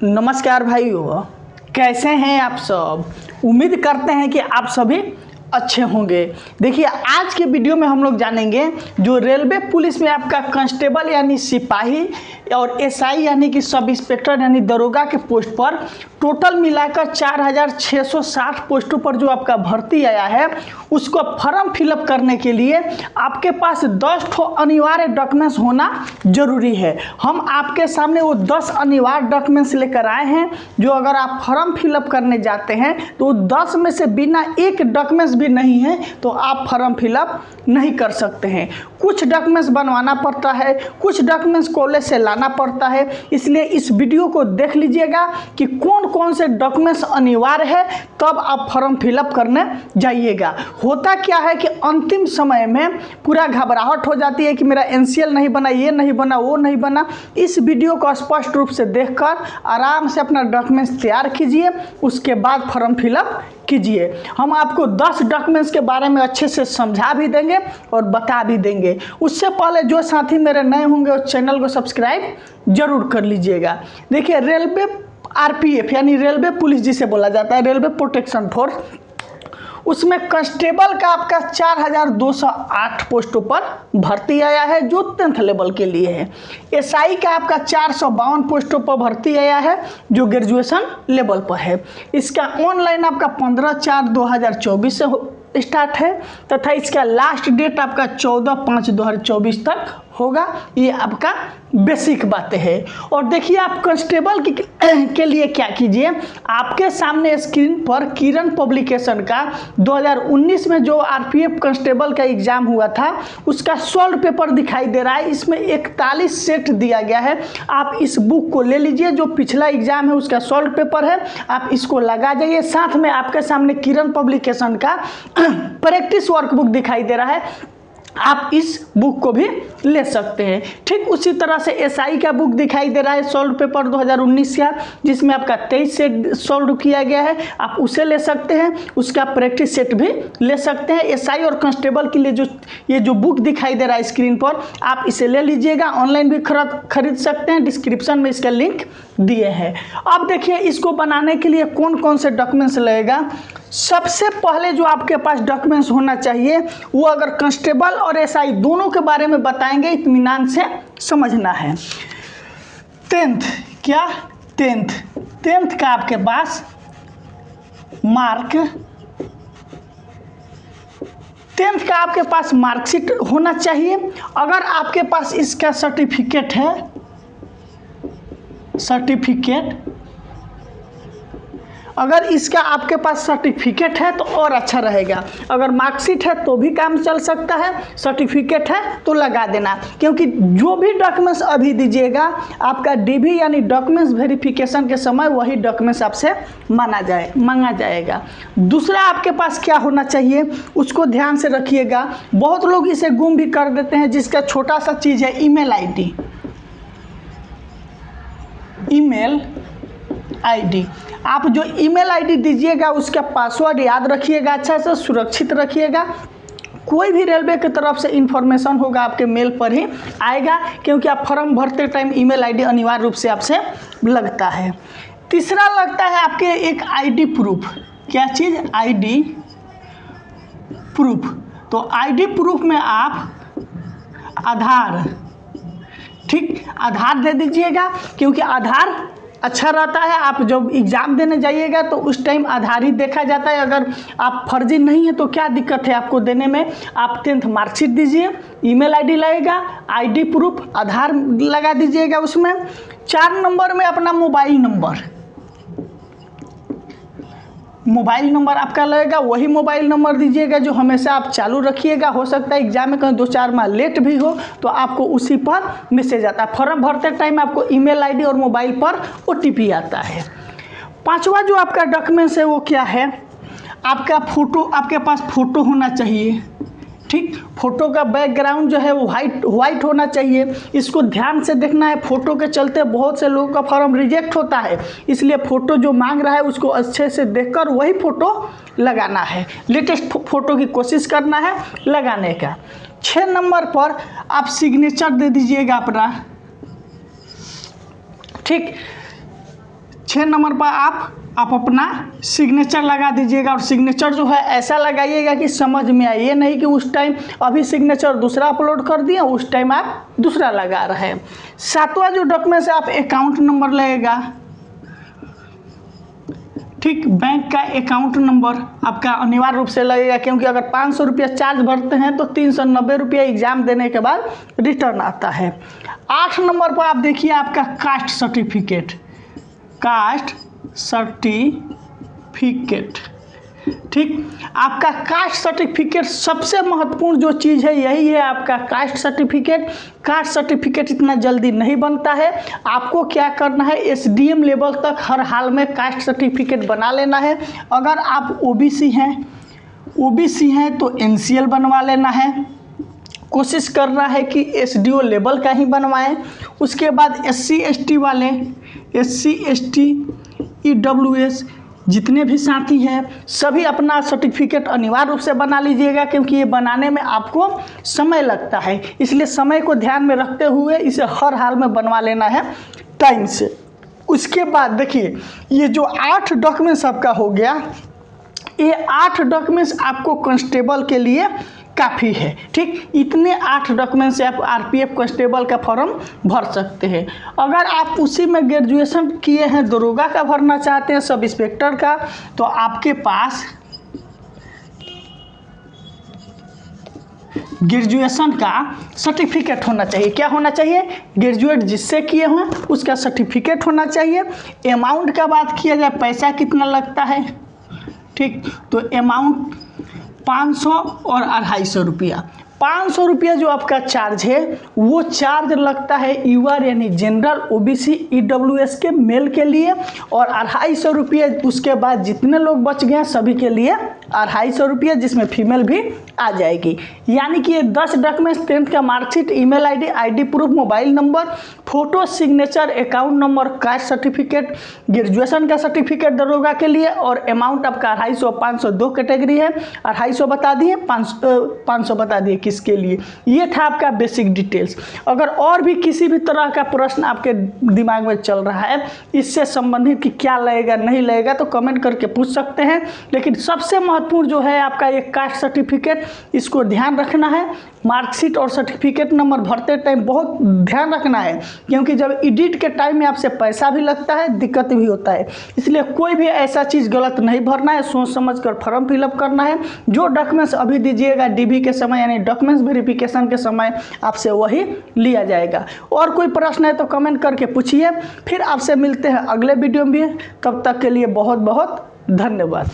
नमस्कार भाइयों, कैसे हैं आप सब। उम्मीद करते हैं कि आप सभी अच्छे होंगे। देखिए, आज के वीडियो में हम लोग जानेंगे जो रेलवे पुलिस में आपका कांस्टेबल यानी सिपाही और एसआई यानी कि सब इंस्पेक्टर यानी दरोगा के पोस्ट पर टोटल मिलाकर 4660 पोस्टों पर जो आपका भर्ती आया है, उसको फॉर्म फिलअप करने के लिए आपके पास 10 ठो अनिवार्य डॉक्यूमेंट्स होना जरूरी है। हम आपके सामने वो 10 अनिवार्य डॉक्यूमेंट्स लेकर आए हैं, जो अगर आप फॉर्म फिलअप करने जाते हैं तो 10 में से बिना एक डॉक्यूमेंट्स भी नहीं है तो आप फॉर्म फिलअप नहीं कर सकते हैं। कुछ डॉक्यूमेंट्स बनवाना पड़ता है, कुछ डॉक्यूमेंट्स कॉलेज से लाना पड़ता है। इसलिए इस वीडियो को देख लीजिएगा कि कौन कौन से डॉक्यूमेंट्स अनिवार्य है, तब आप फॉर्म फिलअप करने जाइएगा। होता क्या है कि अंतिम समय में पूरा घबराहट हो जाती है कि मेरा एनसीएल नहीं बना, ये नहीं बना, वो नहीं बना। इस वीडियो को स्पष्ट रूप से देखकर आराम से अपना डॉक्यूमेंट्स तैयार कीजिए, उसके बाद फॉर्म फिलअप कीजिए। हम आपको 10 डॉक्यूमेंट्स के बारे में अच्छे से समझा भी देंगे और बता भी देंगे। उससे पहले जो साथी मेरे नए होंगे उस चैनल को सब्सक्राइब जरूर कर लीजिएगा। देखिए, रेलवे आरपीएफ यानी रेलवे पुलिस जिसे बोला जाता है, रेलवे प्रोटेक्शन फोर्स, उसमें कांस्टेबल का आपका 4208 पोस्टों पर भर्ती आया है जो 10th लेवल के लिए है। एसआई का आपका 452 पोस्टों पर भर्ती आया है जो ग्रेजुएशन लेवल पर है। इसका ऑनलाइन आपका 15/4/2024 से स्टार्ट है तथा इसका लास्ट डेट आपका 14/5/2024 तक होगा। ये आपका बेसिक बातें है। और देखिए, आप कांस्टेबल के लिए क्या कीजिए, आपके सामने स्क्रीन पर किरण पब्लिकेशन का 2019 में जो आरपीएफ कांस्टेबल का एग्जाम हुआ था उसका सॉल्व पेपर दिखाई दे रहा है। इसमें 41 सेट दिया गया है। आप इस बुक को ले लीजिए, जो पिछला एग्जाम है उसका सॉल्व पेपर है, आप इसको लगा जाइए। साथ में आपके सामने किरण पब्लिकेशन का प्रैक्टिस वर्कबुक दिखाई दे रहा है, आप इस बुक को भी ले सकते हैं। ठीक उसी तरह से एसआई का बुक दिखाई दे रहा है, सॉल्व पेपर 2019 का, जिसमें आपका 23 सेट सॉल्व किया गया है, आप उसे ले सकते हैं। उसका प्रैक्टिस सेट भी ले सकते हैं। एसआई और कांस्टेबल के लिए ये जो बुक दिखाई दे रहा है स्क्रीन पर, आप इसे ले लीजिएगा। ऑनलाइन भी खरीद सकते हैं, डिस्क्रिप्शन में इसका लिंक दिए हैं। अब देखिए, इसको बनाने के लिए कौन कौन से डॉक्यूमेंट्स लगेगा। सबसे पहले जो आपके पास डॉक्यूमेंट्स होना चाहिए वो, अगर कांस्टेबल और एसआई दोनों के बारे में बताएंगे, इत्मीनान से समझना है। 10th का आपके पास मार्कशीट होना चाहिए। अगर आपके पास इसका सर्टिफिकेट अगर इसका आपके पास सर्टिफिकेट है तो और अच्छा रहेगा। अगर मार्कशीट है तो भी काम चल सकता है, सर्टिफिकेट है तो लगा देना, क्योंकि जो भी डॉक्यूमेंट्स अभी दीजिएगा आपका डीवी यानी डॉक्यूमेंट्स वेरिफिकेशन के समय वही डॉक्यूमेंट्स आपसे मांगा जाएगा। दूसरा आपके पास क्या होना चाहिए उसको ध्यान से रखिएगा। बहुत लोग इसे गुम भी कर देते हैं, जिसका छोटा सा चीज़ है ईमेल आईडी। आप जो ईमेल आईडी दीजिएगा उसका पासवर्ड याद रखिएगा, अच्छा से सुरक्षित रखिएगा। कोई भी रेलवे की तरफ से इंफॉर्मेशन होगा आपके मेल पर ही आएगा, क्योंकि आप फॉर्म भरते टाइम ईमेल आईडी अनिवार्य रूप से आपसे लगता है। तीसरा लगता है आपके एक आईडी प्रूफ। क्या चीज़? ID proof. तो आईडी प्रूफ में आप आधार दे दीजिएगा, क्योंकि आधार अच्छा रहता है। आप जब एग्ज़ाम देने जाइएगा तो उस टाइम आधार ही देखा जाता है। अगर आप फर्जी नहीं है तो क्या दिक्कत है आपको देने में। आप 10th मार्कशीट दीजिए, ईमेल आईडी लगेगा, आईडी प्रूफ, आधार लगा दीजिएगा उसमें। 4 नंबर में अपना मोबाइल नंबर आपका लगेगा। वही मोबाइल नंबर दीजिएगा जो हमेशा आप चालू रखिएगा। हो सकता है एग्जाम में कहीं 2-4 माह लेट भी हो तो आपको उसी पर मैसेज आता है। फॉर्म भरते टाइम आपको ईमेल आईडी और मोबाइल पर ओटीपी आता है। 5वां जो आपका डॉक्यूमेंट्स है वो क्या है, आपका फ़ोटो। आपके पास फ़ोटो होना चाहिए। ठीक, फोटो का बैकग्राउंड जो है वो वाइट होना चाहिए। इसको ध्यान से देखना है। फोटो के चलते बहुत से लोगों का फॉर्म रिजेक्ट होता है, इसलिए फ़ोटो जो मांग रहा है उसको अच्छे से देखकर वही फ़ोटो लगाना है। लेटेस्ट फ़ोटो की कोशिश करना है लगाने का। 6 नंबर पर आप सिग्नेचर दे दीजिएगा अपना। ठीक, 6 नंबर पर आप अपना सिग्नेचर लगा दीजिएगा। और सिग्नेचर जो है ऐसा लगाइएगा कि समझ में आए, ये नहीं कि उस टाइम अभी सिग्नेचर दूसरा अपलोड कर दिए, उस टाइम आप दूसरा लगा रहे हैं। 7वां जो डॉक्यूमेंट है आप अकाउंट नंबर लगेगा, ठीक, बैंक का अकाउंट नंबर आपका अनिवार्य रूप से लगेगा, क्योंकि अगर 500 रुपया चार्ज भरते हैं तो 390 रुपया एग्जाम देने के बाद रिटर्न आता है। 8 नंबर पर आप देखिए आपका कास्ट सर्टिफिकेट, कास्ट सर्टिफिकेट, ठीक, आपका कास्ट सर्टिफिकेट सबसे महत्वपूर्ण जो चीज़ है यही है आपका कास्ट सर्टिफिकेट। कास्ट सर्टिफिकेट इतना जल्दी नहीं बनता है, आपको क्या करना है एसडीएम लेवल तक हर हाल में कास्ट सर्टिफिकेट बना लेना है। अगर आप ओबीसी हैं तो एनसीएल बनवा लेना है, कोशिश करना है कि एसडीओ लेवल का ही बनवाएं। उसके बाद एससी एसटी वाले, एससी एसटी ईडब्ल्यूएस जितने भी साथी हैं सभी अपना सर्टिफिकेट अनिवार्य रूप से बना लीजिएगा, क्योंकि ये बनाने में आपको समय लगता है, इसलिए समय को ध्यान में रखते हुए इसे हर हाल में बनवा लेना है टाइम से। उसके बाद देखिए ये जो 8 डॉक्यूमेंट्स आपका हो गया, ये 8 डॉक्यूमेंट्स आपको कांस्टेबल के लिए काफ़ी है, ठीक, इतने 8 डॉक्यूमेंट से आप आरपीएफ कांस्टेबल का फॉर्म भर सकते हैं। अगर आप उसी में ग्रेजुएशन किए हैं, दरोगा का भरना चाहते हैं, सब इंस्पेक्टर का, तो आपके पास ग्रेजुएशन का सर्टिफिकेट होना चाहिए। क्या होना चाहिए? ग्रेजुएट जिससे किए हों उसका सर्टिफिकेट होना चाहिए। अमाउंट का बात किया जाए, पैसा कितना लगता है, ठीक, तो अमाउंट 500 और 250 रुपया। 500 रुपया जो आपका चार्ज है वो चार्ज लगता है यूआर यानी जनरल ओबीसी ईडब्ल्यूएस के मेल के लिए, और 250 रुपये उसके बाद जितने लोग बच गए सभी के लिए 250 रुपये, जिसमें फीमेल भी आ जाएगी। यानी कि ये 10 डॉक्यूमेंट्स, 10th का marksheet, email ID, ID proof, mobile number, photo, signature, account number, caste certificate, graduation का सर्टिफिकेट दरोगा के लिए, और अमाउंट आपका 250 500 दो कैटेगरी है, 250 बता दिए, 500 बता दिए किसके लिए। ये था आपका बेसिक डिटेल्स। अगर और भी किसी भी तरह का प्रश्न आपके दिमाग में चल रहा है इससे संबंधित कि क्या लगेगा नहीं लगेगा तो कमेंट करके पूछ सकते हैं। लेकिन सबसे महत्वपूर्ण जो है आपका ये कास्ट सर्टिफिकेट, इसको ध्यान रखना है। मार्कशीट और सर्टिफिकेट नंबर भरते टाइम बहुत ध्यान रखना है, क्योंकि जब एडिट के टाइम में आपसे पैसा भी लगता है, दिक्कत भी होता है, इसलिए कोई भी ऐसा चीज़ गलत नहीं भरना है, सोच समझ कर फॉर्म फिलअप करना है। जो डॉक्यूमेंट्स अभी दीजिएगा डीबी के समय यानी डॉक्यूमेंट्स वेरिफिकेशन के समय आपसे वही लिया जाएगा। और कोई प्रश्न है तो कमेंट करके पूछिए। फिर आपसे मिलते हैं अगले वीडियो में, तब तक के लिए बहुत बहुत धन्यवाद।